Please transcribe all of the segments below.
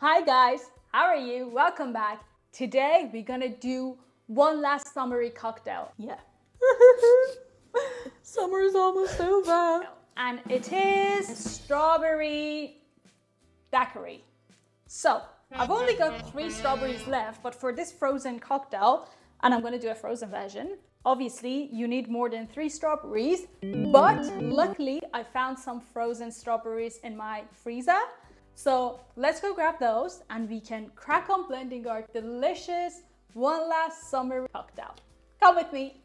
Hi guys, how are you? Welcome back. Today we're gonna do one last summery cocktail. Yeah. Summer is almost over. And it is strawberry daiquiri. So, I've only got 3 strawberries left, but for this frozen cocktail, and I'm gonna do a frozen version, obviously you need more than 3 strawberries, but luckily I found some frozen strawberries in my freezer. So let's go grab those and we can crack on blending our delicious one last summer cocktail. Come with me.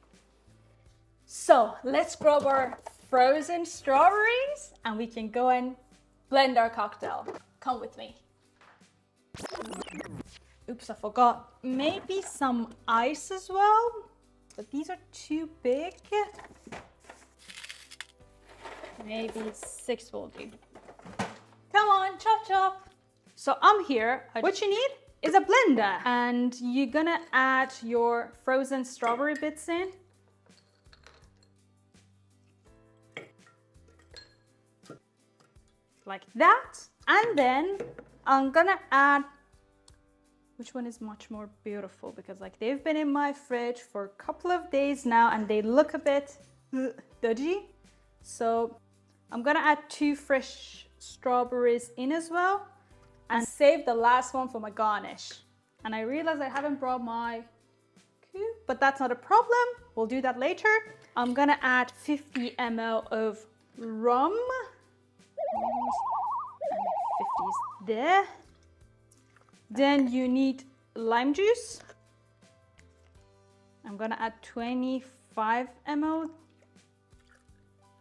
So let's grab our frozen strawberries and we can go and blend our cocktail. Come with me. Oops, I forgot. Maybe some ice as well, but these are too big. Maybe 6 will do. Come on, chop chop. So I'm here. What you need is a blender and you're gonna add your frozen strawberry bits in. Like that. And then I'm gonna add, which one is much more beautiful because like they've been in my fridge for a couple of days now and they look a bit dodgy. So I'm gonna add 2 fresh strawberries in as well and save the last one for my garnish. And I realized I haven't brought my cube, but that's not a problem. We'll do that later. I'm gonna add 50 ml of rum. 50's there. Then you need lime juice. I'm gonna add 25 ml.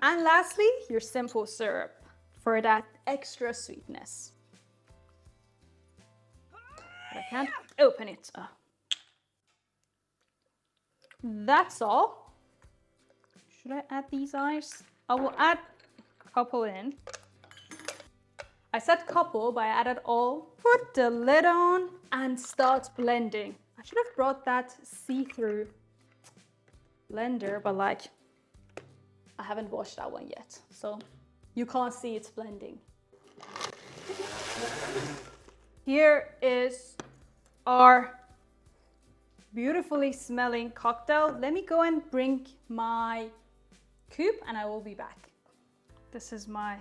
And lastly, your simple syrup for that extra sweetness. But I can't open it. That's all. Should I add these ice? I will add a couple in. I said couple, but I added all. Put the lid on and start blending. I should have brought that see-through blender, but like, I haven't washed that one yet, so you can't see it's blending. Here is our beautifully smelling cocktail. Let me go and bring my cube and I will be back. This is my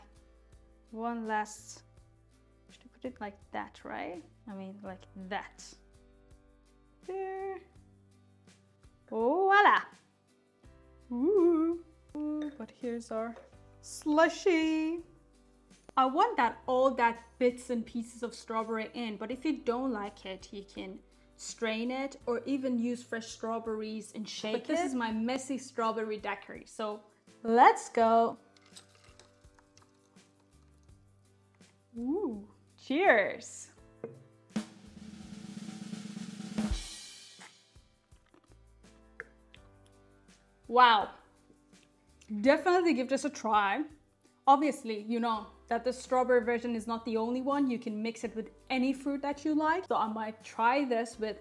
one last, should I put it like that, right? I mean, like that. There. Voila. Ooh. But here's our slushy. I want that all that bits and pieces of strawberry in, but if you don't like it, you can strain it or even use fresh strawberries and shake it. But this is my messy strawberry daiquiri. So let's go. Ooh, cheers. Wow. Definitely give this a try. Obviously, you know that the strawberry version is not the only one. You can mix it with any fruit that you like. So I might try this with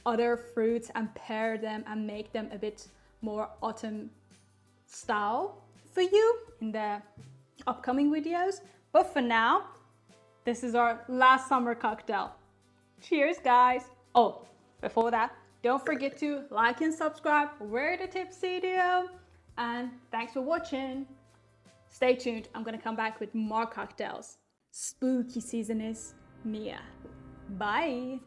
other fruits and pair them and make them a bit more autumn style for you in the upcoming videos. But for now, this is our last summer cocktail. Cheers, guys. Oh, before that, don't forget to like and subscribe. We're the Tipsy duo. And thanks for watching. Stay tuned. I'm gonna come back with more cocktails. Spooky season is near. Bye.